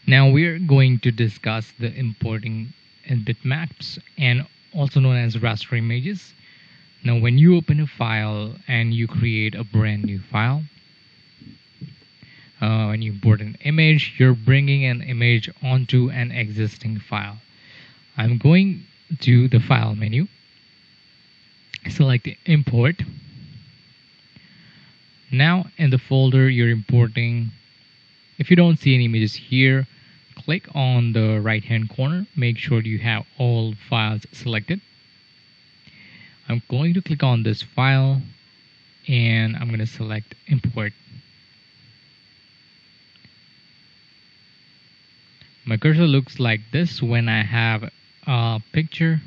Now we're going to discuss the importing in bitmaps and also known as raster images. Now when you open a file and you create a brand new file, when you import an image, you're bringing an image onto an existing file. I'm going to the file menu, select import. Now in the folder you're importing, if you don't see any images here, click on the right hand corner, make sure you have all files selected. I'm going to click on this file and I'm going to select import. My cursor looks like this when I have a picture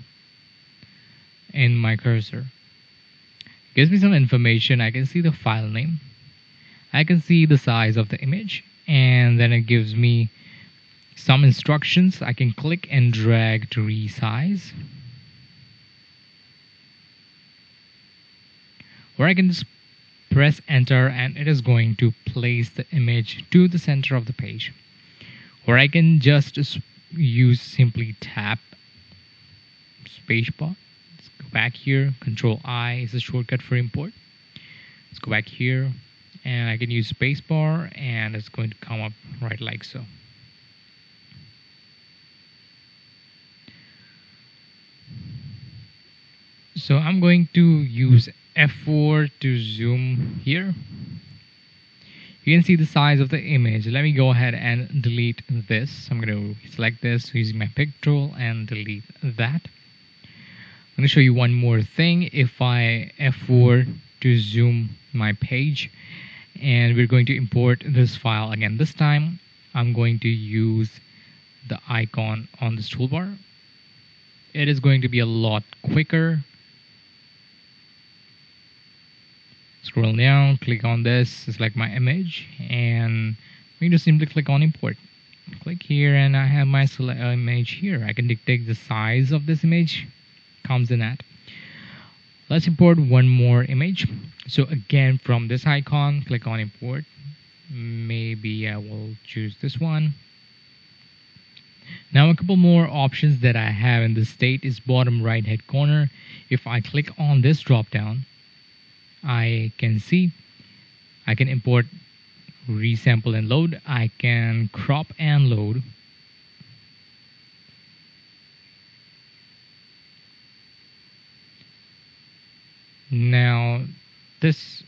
in my cursor. It gives me some information. I can see the file name, I can see the size of the image, and then it gives me some instructions. I can click and drag to resize, or I can just press enter and it is going to place the image to the center of the page. Or I can just use simply tap spacebar. Let's go back here. Control I is the shortcut for import. Let's go back here and I can use spacebar and it's going to come up right like so. So I'm going to use F4 to zoom here. You can see the size of the image. Let me go ahead and delete this. I'm going to select this using my pick tool and delete that. I'm going to show you one more thing. If I F4 to zoom my page, and we're going to import this file again. This time I'm going to use the icon on this toolbar. It is going to be a lot quicker. Scroll down, click on this, select my image, and we just simply click on import. Click here and I have my image here. I can dictate the size of this image, comes in at. Let's import one more image. So again, from this icon, click on import. Maybe I will choose this one. Now a couple more options that I have in the state is bottom right hand corner. If I click on this drop down, I can see I can import, resample and load. I can crop and load. Now this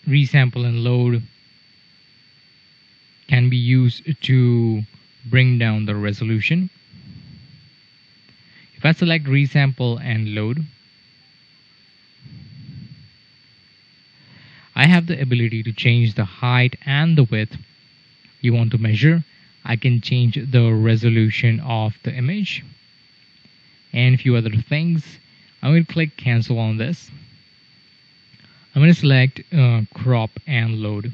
resample and load can be used to bring down the resolution. If I select resample and load, I have the ability to change the height and the width you want to measure. I can change the resolution of the image and a few other things. I'm going to click cancel on this. I'm going to select crop and load.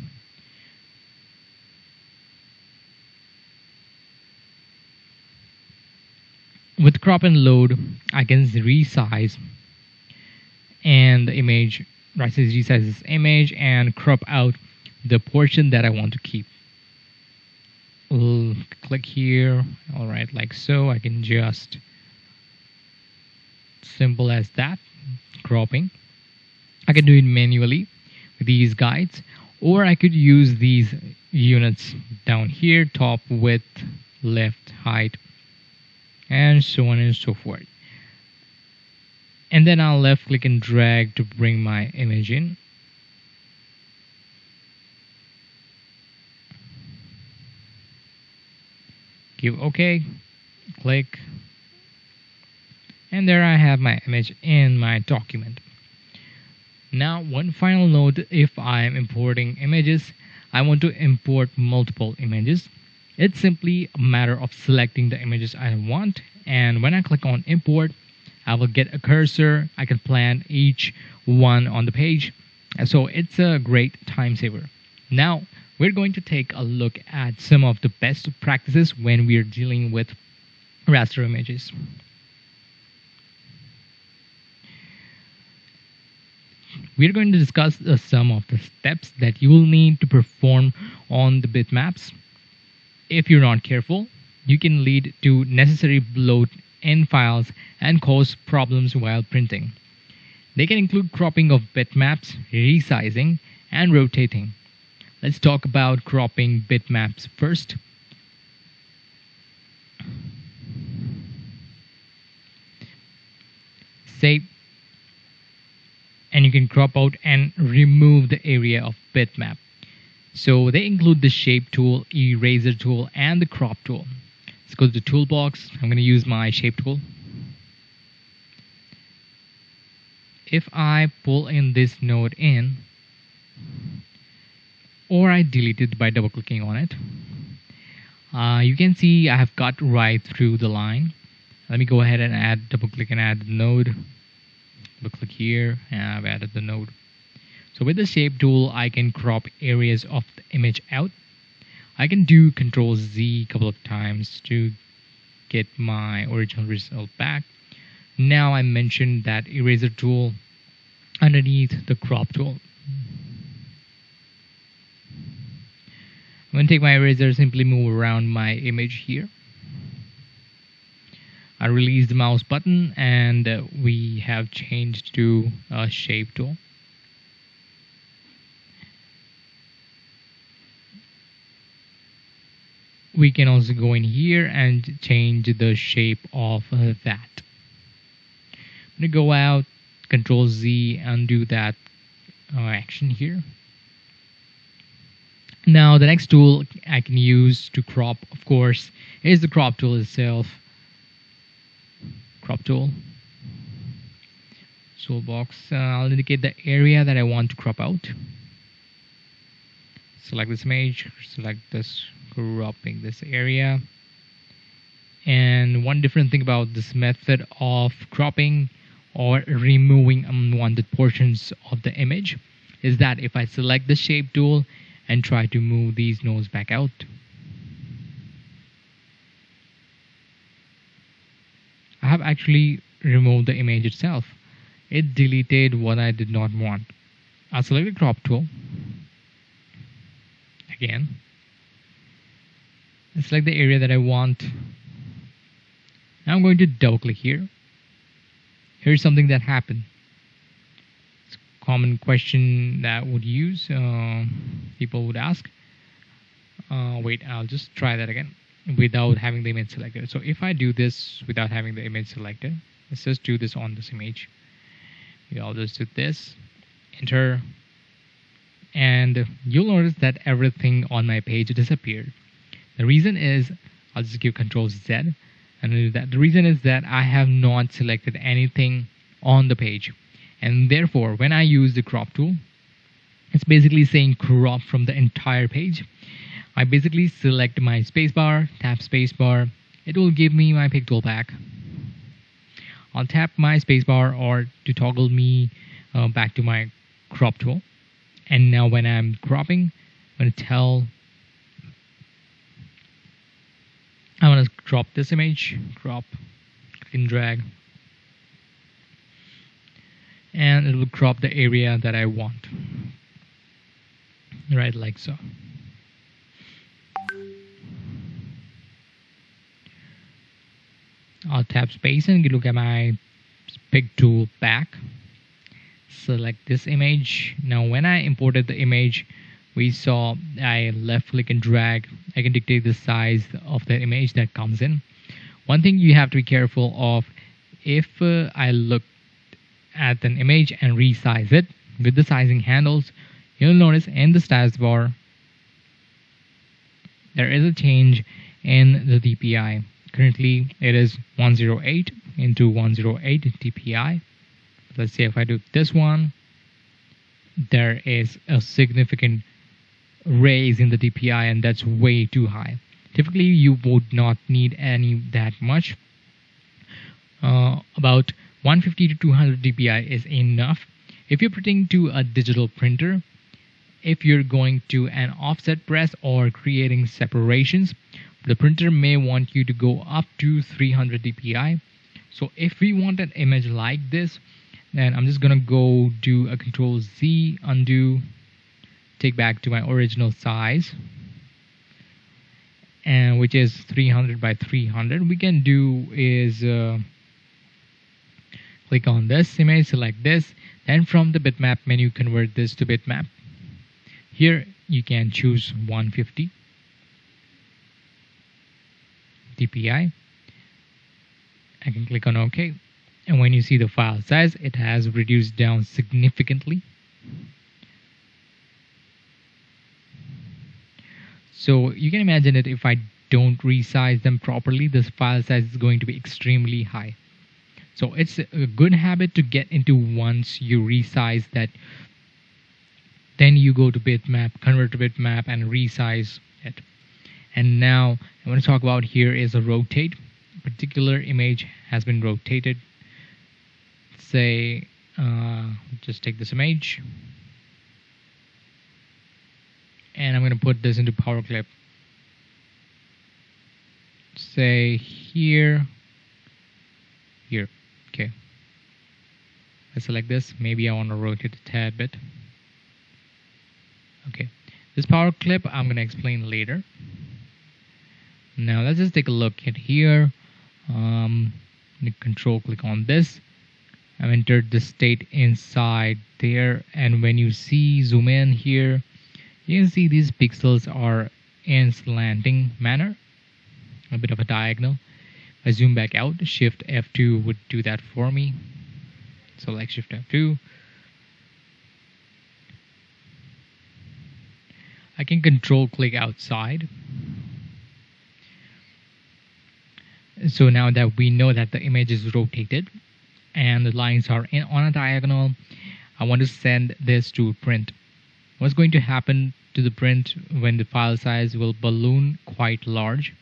With crop and load, I can resize and the image. Resize this image and crop out the portion that I want to keep. Click here, all right, like so. I can just simple as that, cropping. I can do it manually with these guides, or I could use these units down here, top, width, left, height, and so on and so forth. And then I'll left click and drag to bring my image in. Give OK, click, and there I have my image in my document. Now one final note, if I'm importing images, I want to import multiple images. It's simply a matter of selecting the images I want, and when I click on import, I will get a cursor. I can plan each one on the page. And so it's a great time saver. Now we're going to take a look at some of the best practices when we're dealing with raster images. We're going to discuss some of the steps that you will need to perform on the bitmaps. If you're not careful, you can lead to necessary bloat in files and cause problems while printing. They can include cropping of bitmaps, resizing, and rotating. Let's talk about cropping bitmaps first. Say, and you can crop out and remove the area of bitmap. So they include the shape tool, eraser tool, and the crop tool. Let's go to the toolbox. I'm going to use my shape tool. If I pull in this node in, or I delete it by double clicking on it, you can see I have cut right through the line. Let me go ahead and double click and add the node. Double click here and I've added the node. So with the shape tool, I can crop areas of the image out. I can do Ctrl Z a couple of times to get my original result back. Now I mentioned that eraser tool underneath the crop tool. I'm going to take my eraser, simply move around my image here. I release the mouse button and we have changed to a shape tool. We can also go in here and change the shape of that. I'm going to go out, Control Z, undo that action here. Now the next tool I can use to crop, of course, is the crop tool itself. Crop tool. Toolbox. I'll indicate the area that I want to crop out. Select this image, select this, cropping this area. And one different thing about this method of cropping or removing unwanted portions of the image is that if I select the shape tool and try to move these nodes back out, I have actually removed the image itself. It deleted what I did not want. I'll select the crop tool again and select the area that I want. Now I'm going to double click here. Here's something that happened. It's a common question that would use, people would ask. Wait, I'll just try that again without having the image selected. So if I do this without having the image selected, let's just do this on this image. I'll just do this, enter, and you'll notice that everything on my page disappeared. The reason is, I'll just give Ctrl Z and do that. The reason is that I have not selected anything on the page, and therefore when I use the crop tool, it's basically saying crop from the entire page. I basically select my spacebar, tap spacebar, it will give me my pick tool back. I'll tap my spacebar or to toggle me back to my crop tool. And now when I'm cropping, I'm going to tell, I want to crop this image, crop, click and drag, and it will crop the area that I want, right, like so. I'll tap space and look at my pick tool back. Select this image. Now when I imported the image, we saw I left click and drag. I can dictate the size of the image that comes in. One thing you have to be careful of, if I look at an image and resize it with the sizing handles, you'll notice in the status bar there is a change in the DPI. Currently it is 108 into 108 DPI. Let's say if I do this one, there is a significant raise in the DPI, and that's way too high. Typically you would not need any that much. About 150 to 200 DPI is enough. If you're printing to a digital printer, if you're going to an offset press or creating separations, the printer may want you to go up to 300 DPI. So if we want an image like this, then I'm just gonna go do a Control Z, undo, take back to my original size, and which is 300 by 300, we can do is click on this image, select this, then from the bitmap menu convert this to bitmap. Here you can choose 150 dpi. I can click on OK, and when you see the file size, it has reduced down significantly. So you can imagine that if I don't resize them properly, this file size is going to be extremely high. So it's a good habit to get into once you resize that. Then you go to bitmap, convert to bitmap, and resize it. And now I want to talk about here is a rotate. A particular image has been rotated. Say, just take this image, and I'm going to put this into Power Clip. Say here. Okay. I select this. Maybe I want to rotate a tad bit. Okay. This Power Clip I'm going to explain later. Now let's just take a look at here. Control click on this. I've entered the state inside there, and when you see zoom in here, you can see these pixels are in slanting manner, a bit of a diagonal. I zoom back out, Shift F2 would do that for me. Select Shift F2. I can control click outside. So now that we know that the image is rotated and the lines are on a diagonal, I want to send this to print. What's going to happen to the print when the file size will balloon quite large?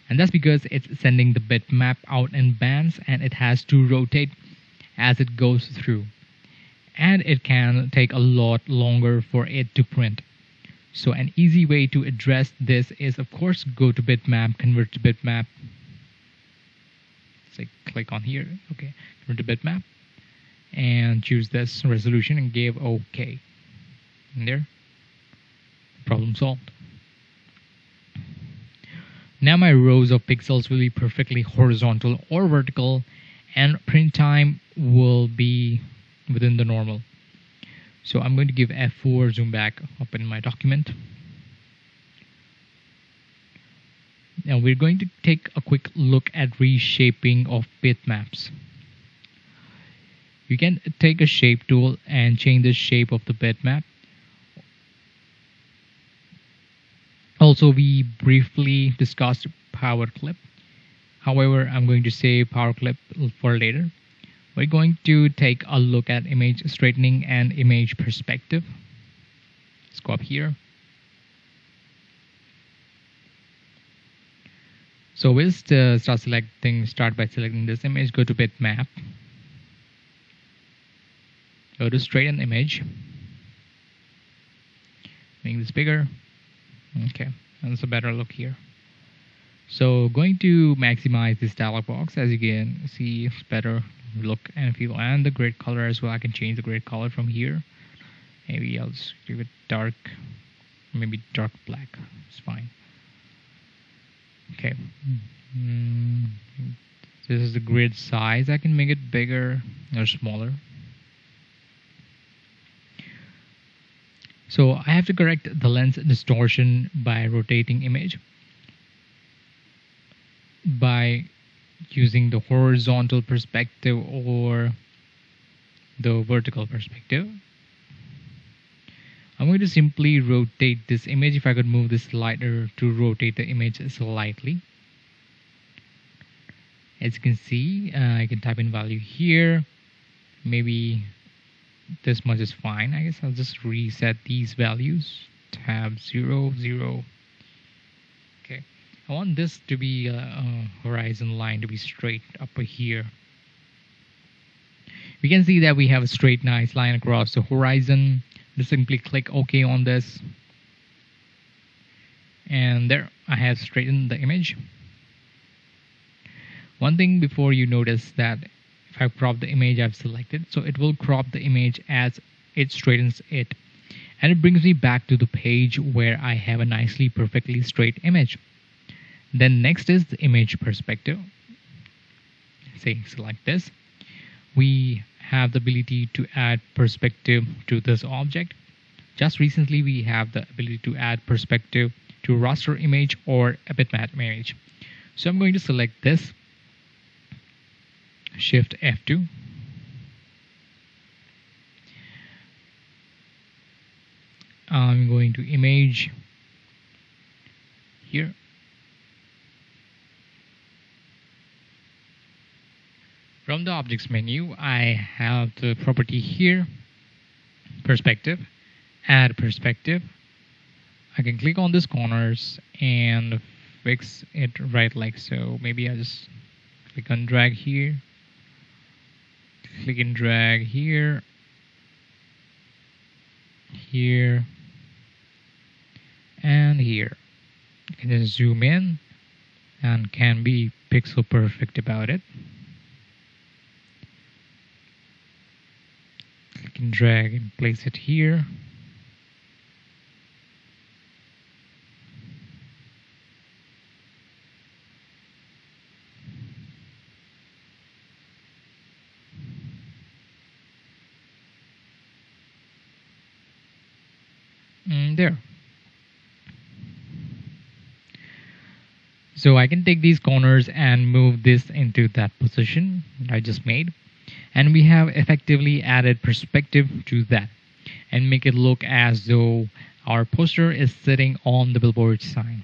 And that's because it's sending the bitmap out in bands, and it has to rotate as it goes through. And it can take a lot longer for it to print. So an easy way to address this is, of course, go to bitmap, convert to bitmap. Say click on here, okay, convert to bitmap, and choose this resolution and give OK. And there, problem solved. Now my rows of pixels will be perfectly horizontal or vertical, and print time will be within the normal. So I'm going to give F4, zoom back, open my document. Now we're going to take a quick look at reshaping of bitmaps. You can take a shape tool and change the shape of the bitmap. Also, we briefly discussed Power Clip. However, I'm going to save Power Clip for later. We're going to take a look at image straightening and image perspective. Let's go up here. So we'll start by selecting this image, go to bitmap, go to straighten image, make this bigger. Okay, that's a better look here. So going to maximize this dialog box. As you can see, it's better look and feel, and the grid color as well. I can change the grid color from here. Maybe I'll just give it dark, maybe dark black. It's fine. Okay. This is the grid size. I can make it bigger or smaller. So I have to correct the lens distortion by rotating image by using the horizontal perspective or the vertical perspective. I'm going to simply rotate this image. If I could move this slider to rotate the image slightly. As you can see, I can type in value here. Maybe this much is fine. I guess I'll just reset these values. Tab 0, 0. Okay. I want this to be a horizon line to be straight up here. We can see that we have a straight nice line across the horizon. Just simply click OK on this. And there, I have straightened the image. One thing before you notice that if I crop the image I've selected, so it will crop the image as it straightens it. And it brings me back to the page where I have a nicely, perfectly straight image. Then next is the image perspective. Say select this. We have the ability to add perspective to this object. Just recently we have the ability to add perspective to raster image or a bitmap image. So I'm going to select this, Shift F2. I'm going to image here. From the objects menu, I have the property here, perspective, add perspective. I can click on these corners and fix it right like so. Maybe I just click and drag here, click and drag here, here, and here. You can just zoom in and can be pixel perfect about it. Click and drag and place it here. There. So I can take these corners and move this into that position I just made. And we have effectively added perspective to that and make it look as though our poster is sitting on the billboard sign.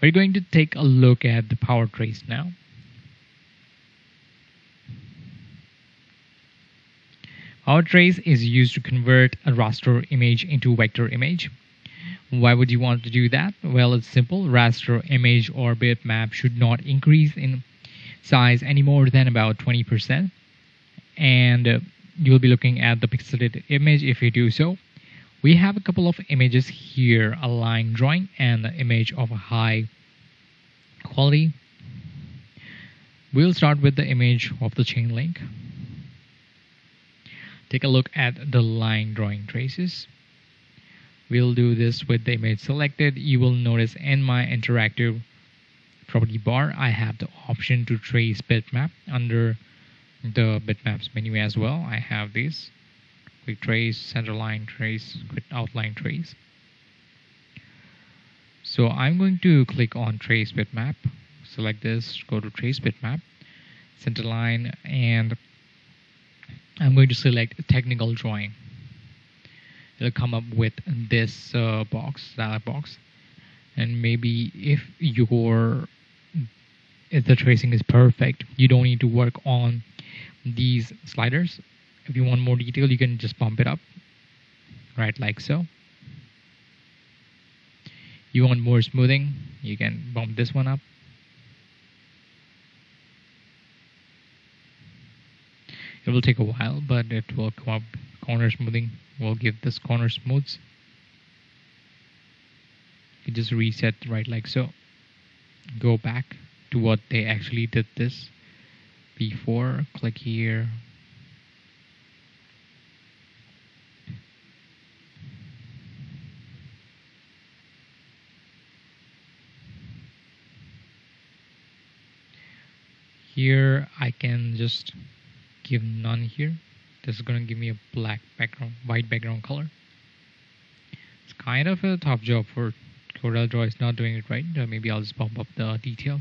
We're going to take a look at the power trace now. Power trace is used to convert a raster image into a vector image. Why would you want to do that? Well, it's simple. Raster image or bitmap should not increase in size any more than about 20%. And you'll be looking at the pixelated image if you do so. We have a couple of images here, a line drawing and the image of a high quality. We'll start with the image of the chain link. Take a look at the line drawing traces. We'll do this with the image selected. You will notice in my interactive property bar, I have the option to trace bitmap. Under the bitmaps menu as well, I have these. Quick trace, center line trace, quick outline trace. So I'm going to click on trace bitmap. Select this, go to trace bitmap, center line, and I'm going to select technical drawing. It'll come up with this dialog box, and maybe if the tracing is perfect, you don't need to work on these sliders. If you want more detail, you can just bump it up, right like so. You want more smoothing, you can bump this one up. It will take a while, but it will come up. Corner smoothing will give this corner smooths. You just reset right like so. Go back to what they actually did this before. Click here. Here I can just give none here. This is going to give me a black background, white background color. It's kind of a tough job for CorelDRAW. Is not doing it right. Maybe I'll just bump up the detail.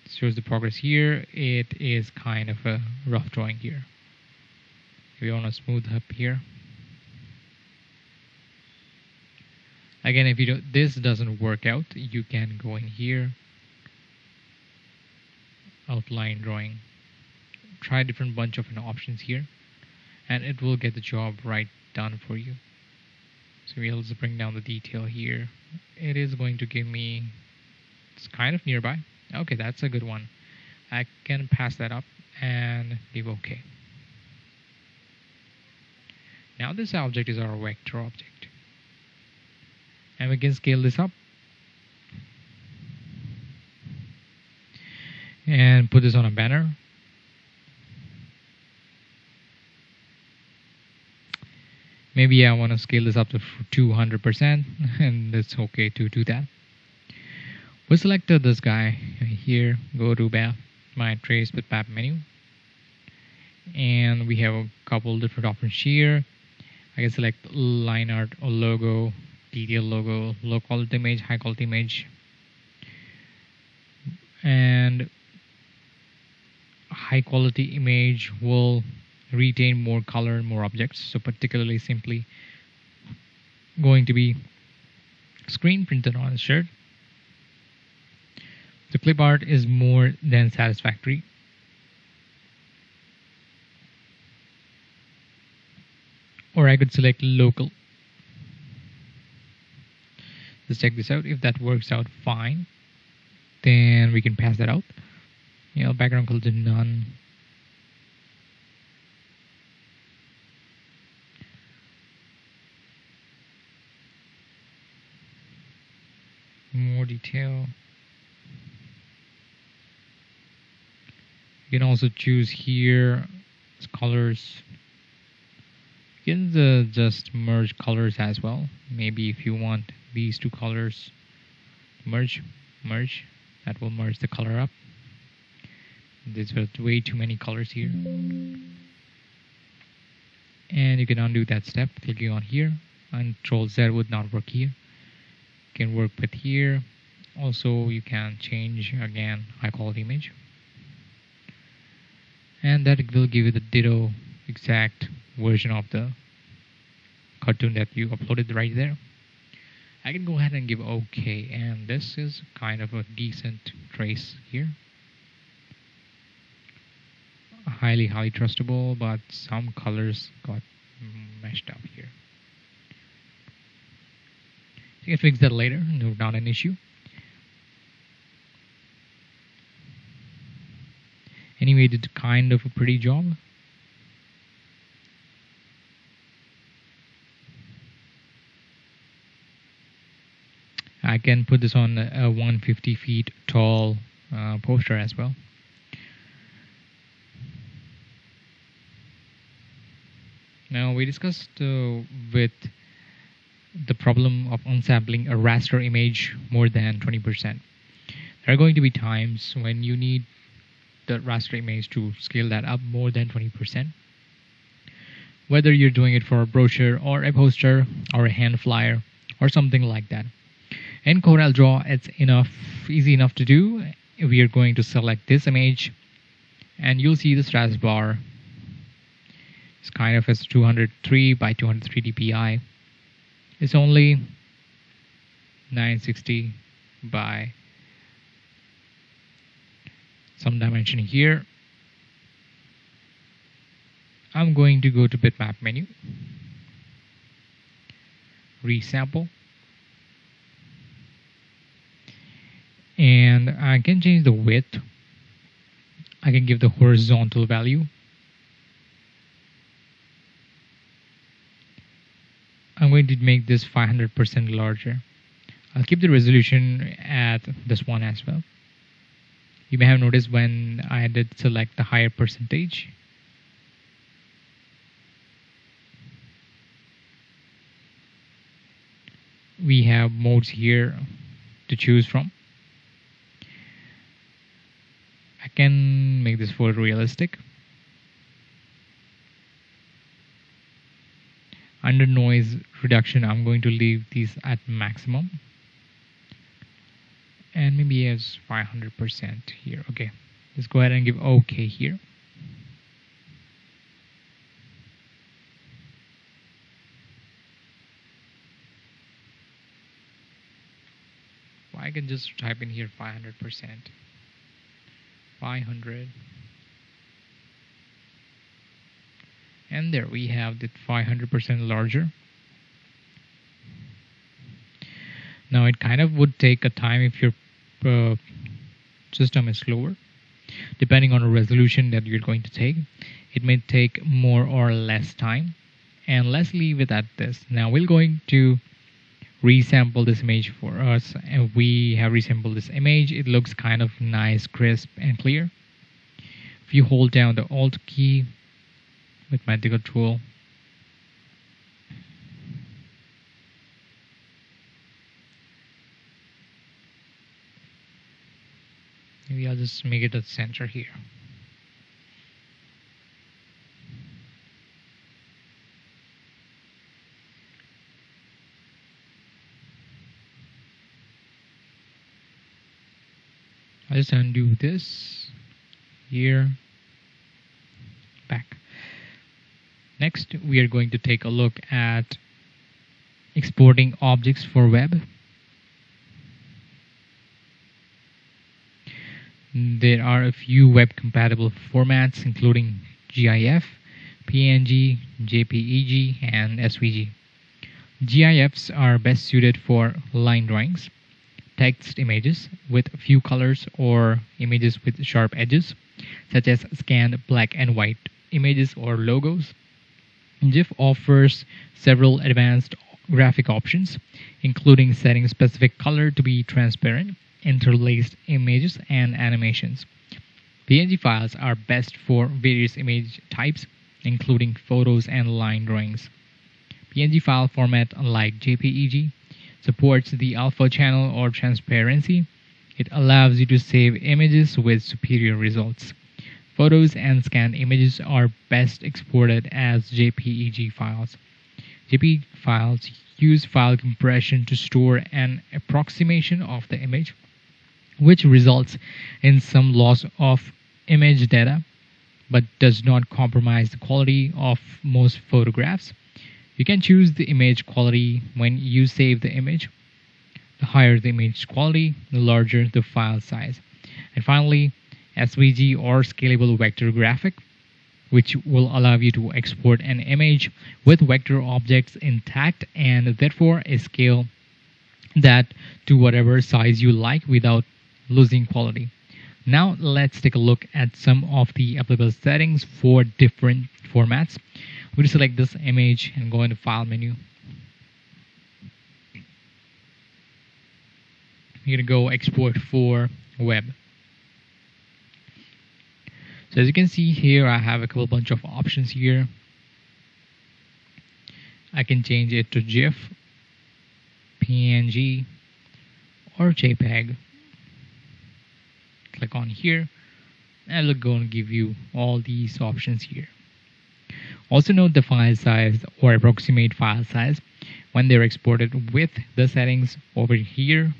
It shows the progress here. It is kind of a rough drawing here. If you want to smooth up here. Again, if this doesn't work out, you can go in here. Outline drawing. Try a different bunch of options here, and it will get the job right done for you. So we'll just bring down the detail here. It is going to give me, it's kind of nearby. Okay, that's a good one. I can pass that up and give OK. Now this object is our vector object, and we can scale this up and put this on a banner. Maybe I want to scale this up to 200%, and it's okay to do that. We selected this guy here. Go to my trace bitmap menu, and we have a couple different options here. I can select line art or logo, detail logo, low quality image, high quality image, and high quality image will retain more color and more objects. So particularly simply going to be screen printed on a shirt. The clip art is more than satisfactory. Or I could select local. Let's check this out. If that works out fine, then we can pass that out. Background color to none. More detail. You can also choose here colors. You can just merge colors as well. Maybe if you want these two colors merge, that will merge the color up. There's way too many colors here. And you can undo that step clicking on here. Control Z would not work here. You can work with here. Also, you can change again high quality image. And that will give you the ditto exact version of the cartoon that you uploaded right there. I can go ahead and give OK, and this is kind of a decent trace here. Highly trustable, but some colors got meshed up here. You can fix that later, no, not an issue. Anyway, did kind of a pretty job. I can put this on a 150 feet tall poster as well. Now we discussed with the problem of unsampling a raster image more than 20%. There are going to be times when you need the raster image to scale that up more than 20%. Whether you're doing it for a brochure or a poster or a hand flyer or something like that. In CorelDRAW, it's easy enough to do. We are going to select this image, and you'll see the status bar. It's kind of as 203 by 203 dpi. It's only 960 by some dimension here. I'm going to go to bitmap menu, resample, and I can change the width. I can give the horizontal value. I'm going to make this 500% larger. I'll keep the resolution at this one as well. You may have noticed when I did select the higher percentage, we have modes here to choose from. I can make this photorealistic. Under noise reduction, I'm going to leave these at maximum. And maybe as 500% here. Okay, let's go ahead and give OK here. Well, I can just type in here 500%. 500. And there we have the 500% larger. Now it kind of would take a time if your system is slower. Depending on the resolution that you're going to take, it may take more or less time. And let's leave it at this. Now we're going to resample this image for us, and we have resampled this image. It looks kind of nice, crisp and clear. If you hold down the Alt key with my digger tool, Maybe I'll just make it the center here. I'll just undo this here, back. Next, we are going to take a look at exporting objects for web. There are a few web compatible formats including GIF, PNG, JPEG, and SVG. GIFs are best suited for line drawings, text images with few colors, or images with sharp edges, such as scanned black and white images or logos. GIF offers several advanced graphic options, including setting specific color to be transparent, interlaced images, and animations. PNG files are best for various image types, including photos and line drawings. PNG file format, unlike JPEG, supports the alpha channel or transparency. It allows you to save images with superior results. Photos and scanned images are best exported as JPEG files. JPEG files use file compression to store an approximation of the image, which results in some loss of image data, but does not compromise the quality of most photographs. You can choose the image quality when you save the image. The higher the image quality, the larger the file size. And finally, SVG or scalable vector graphic, which will allow you to export an image with vector objects intact and therefore a scale that to whatever size you like without losing quality. Now let's take a look at some of the applicable settings for different formats. We'll select this image and go into File menu. You're going to go Export for Web. So as you can see here, I have a bunch of options here. I can change it to GIF, PNG, or JPEG. Click on here, and it'll go and give you all these options here. Also note the file size or approximate file size when they're exported with the settings over here.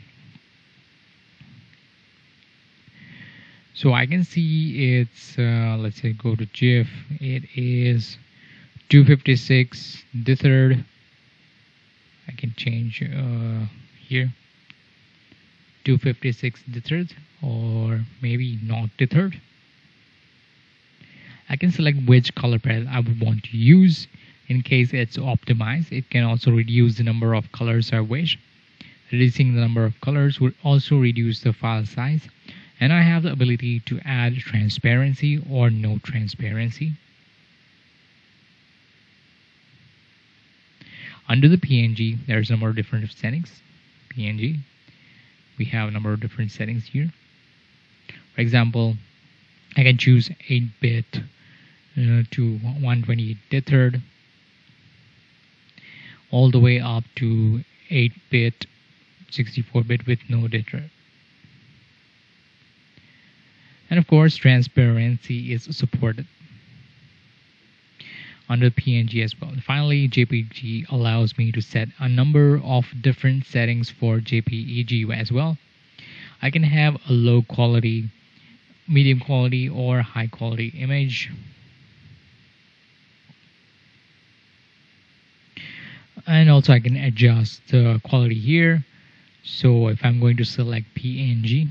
So I can see it's, let's say go to GIF, it is 256 the third. I can change here 256 the third, or maybe not the third. I can select which color palette I would want to use in case it's optimized. It can also reduce the number of colors I wish. Reducing the number of colors would also reduce the file size. And I have the ability to add transparency or no transparency. Under the PNG, there's a number of different settings. PNG, we have a number of different settings here. For example, I can choose 8-bit to 128 the third, all the way up to 8-bit, 64-bit with no dithering. And of course, transparency is supported under PNG as well. And finally, JPG allows me to set a number of different settings for JPEG as well. I can have a low quality, medium quality, or high quality image. And also I can adjust the quality here. So if I'm going to select PNG,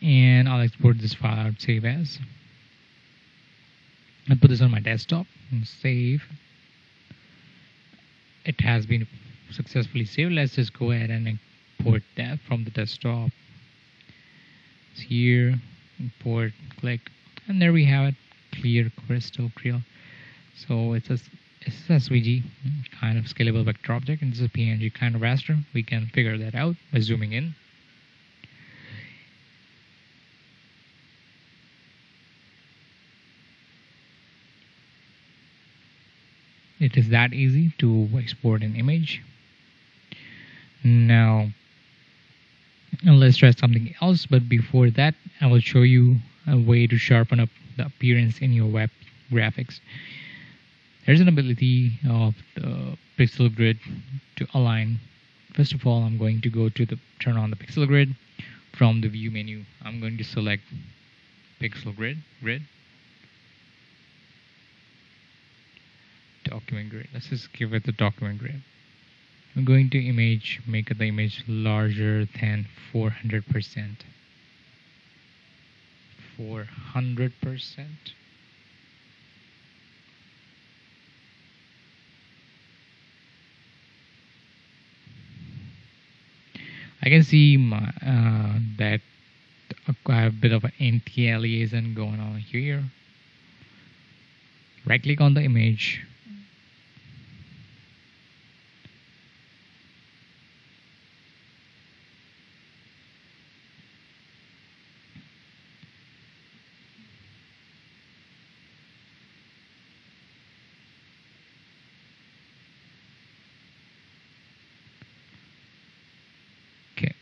and I'll export this file out, save as. I'll put this on my desktop and save. It has been successfully saved. Let's just go ahead and import that from the desktop. It's here, import, click, and there we have it, clear, crystal clear. So it's a SVG kind of scalable vector object, and this is a PNG kind of raster. We can figure that out by zooming in. It is that easy to export an image. Now, let's try something else, but before that, I will show you a way to sharpen up the appearance in your web graphics. There's an ability of the pixel grid to align. First of all, I'm going to go to the turn on the pixel grid. From the view menu, I'm going to select pixel grid, document grid. Let's just give it the document grid. I'm going to make the image larger than 400%. 400%. I can see that I have a bit of an anti-aliasing going on here. Right click on the image. Okay.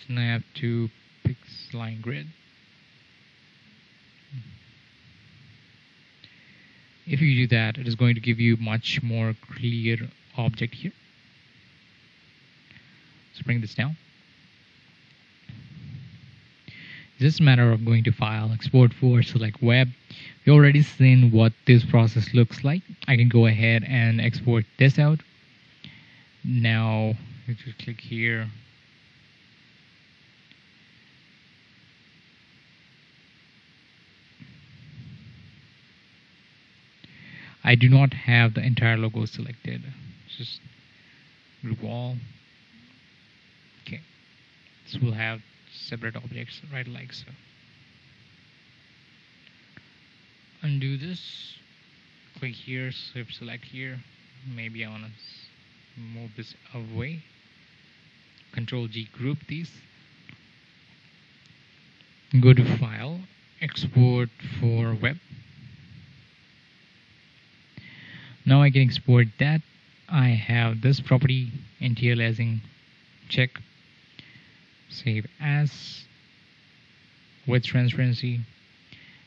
Snap to pixeline grid. If you do that, it is going to give you much more clear object here. Let's bring this down. It's just a matter of going to File, Export for, select Web. You already seen what this process looks like. I can go ahead and export this out. Now, if you click here, I do not have the entire logo selected. Just group all. Okay. This will have separate objects, right, like so. Undo this. Click here, shift select here. Maybe I want to move this away. Control G, group these. Go to File, Export for Web. Now I can export that. I have this property, anti-aliasing, check. Save as, with transparency.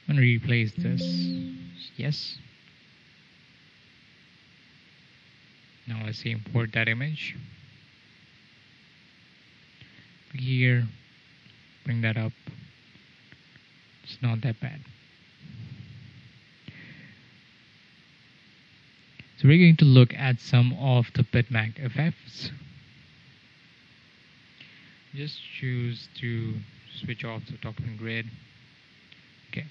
I'm going to replace this. Yes. Now let's say import that image. Here, bring that up. It's not that bad. So we're going to look at some of the bitmap effects. Just choose to switch off the document grid. Okay.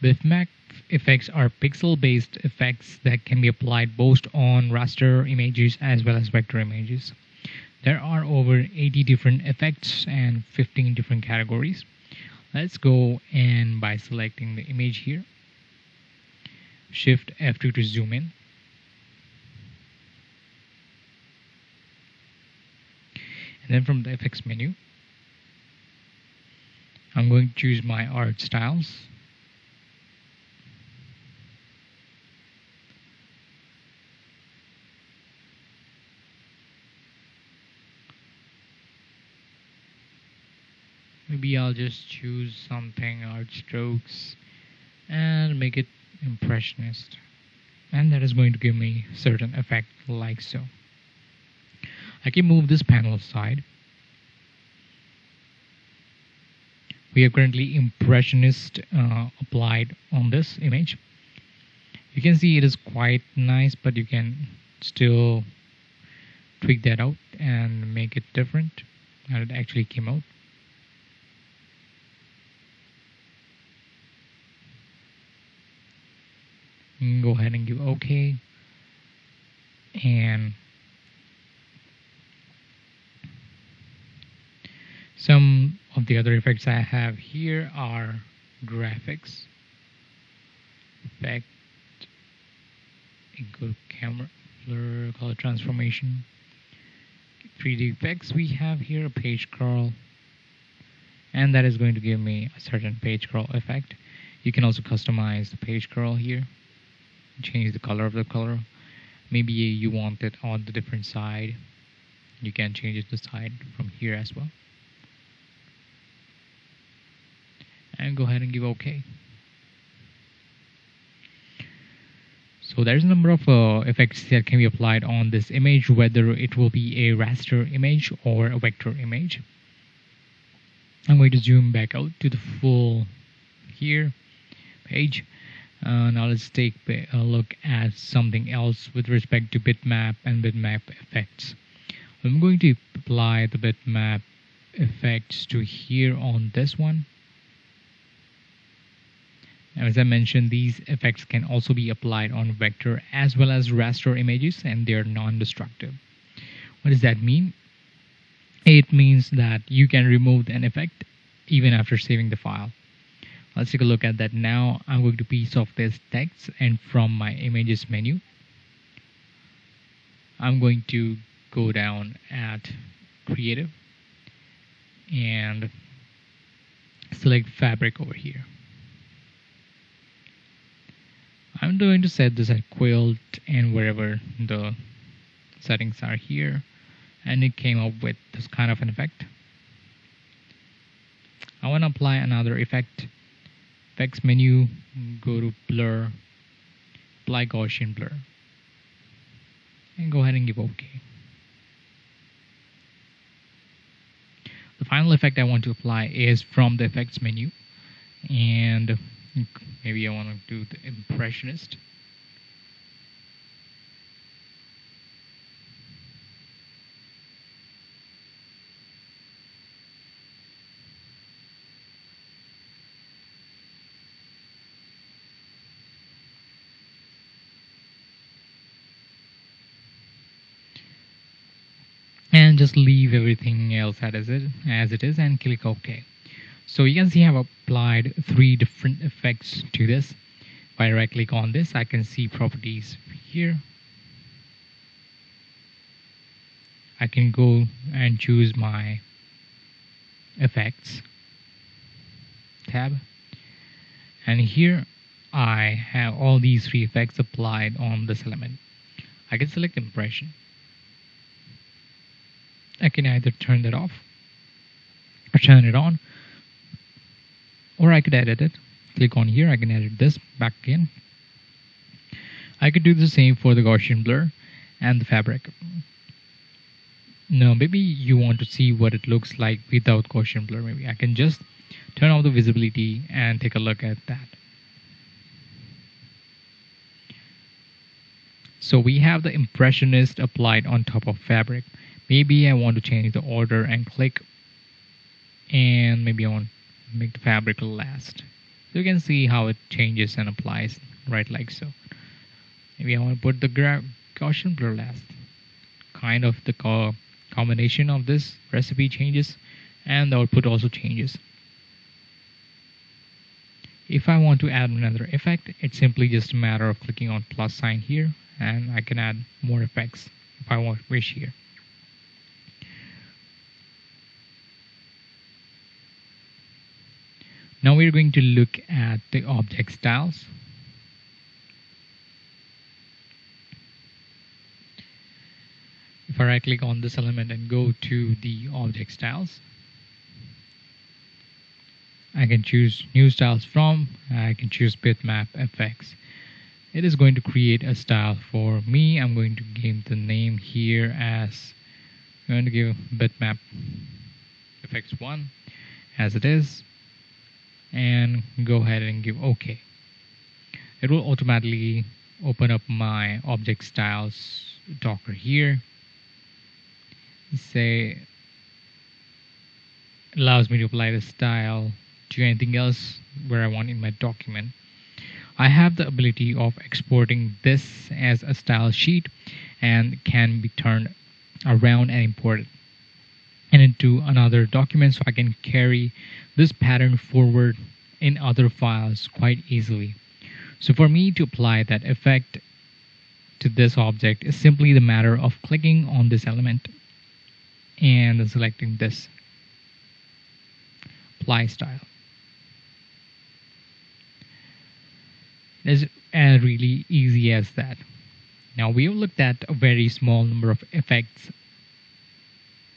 Bitmap effects are pixel-based effects that can be applied both on raster images as well as vector images. There are over 80 different effects and 15 different categories. Let's go and by selecting the image here, Shift F2 to zoom in. And then from the effects menu, I'm going to choose my art styles. Maybe I'll just choose something art strokes and make it impressionist, and that is going to give me certain effect like so. I can move this panel aside. We have currently impressionist applied on this image. You can see it is quite nice, but you can still tweak that out and make it different how it actually came out. You can go ahead and give OK, and some of the other effects I have here are graphics, effect, include camera, blur, color transformation, 3D effects. We have here a page scroll and that is going to give me a certain page scroll effect. You can also customize the page scroll here, change the color of the color. Maybe you want it on the different side. You can change it to side from here as well. And go ahead and give OK. So there's a number of effects that can be applied on this image, whether it will be a raster image or a vector image. I'm going to zoom back out to the full here page. Now let's take a look at something else with respect to bitmap and bitmap effects. I'm going to apply the bitmap effects to here on this one. And as I mentioned, these effects can also be applied on vector as well as raster images, and they're non-destructive. What does that mean? It means that you can remove an effect even after saving the file. Let's take a look at that now. I'm going to piece off this text, and from my images menu, I'm going to go down at creative and select fabric over here. I'm going to set this at quilt and wherever the settings are here, and it came up with this kind of an effect. I want to apply another effect. Effects menu, go to blur, apply Gaussian blur, and go ahead and give OK. The final effect I want to apply is from the effects menu, and maybe I want to do the impressionist. And just leave everything else as it is and click OK. So you can see I've applied 3 different effects to this. If I right click on this, I can see properties here. I can go and choose my effects tab, and here I have all these 3 effects applied on this element. I can select impression. I can either turn that off or turn it on, or I could edit it. Click on here, I can edit this back again. I could do the same for the Gaussian blur and the fabric. Now maybe you want to see what it looks like without Gaussian blur. Maybe I can just turn off the visibility and take a look at that. So we have the impressionist applied on top of fabric. Maybe I want to change the order and click, and maybe I want to make the fabric last. So you can see how it changes and applies right like so. Maybe I want to put the Gaussian blur last. Kind of the combination of this recipe changes, and the output also changes. If I want to add another effect, it's simply just a matter of clicking on plus sign here, and I can add more effects if I wish here. Now we're going to look at the object styles. If I right click on this element and go to the object styles, I can choose new styles from, I can choose bitmap effects. It is going to create a style for me. I'm going to give the name here as, I'm going to give bitmap effects 1 as it is, and go ahead and give OK. It will automatically open up my object styles docker here. Say allows me to apply the style to anything else where I want in my document. I have the ability of exporting this as a style sheet and can be turned around and imported and into another document, so I can carry this pattern forward in other files quite easily. So for me to apply that effect to this object is simply the matter of clicking on this element and selecting this apply style. It's as really easy as that. Now we have looked at a very small number of effects.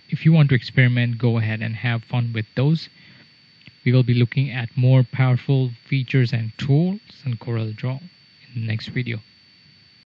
If you want to experiment, go ahead and have fun with those. We will be looking at more powerful features and tools in CorelDRAW in the next video.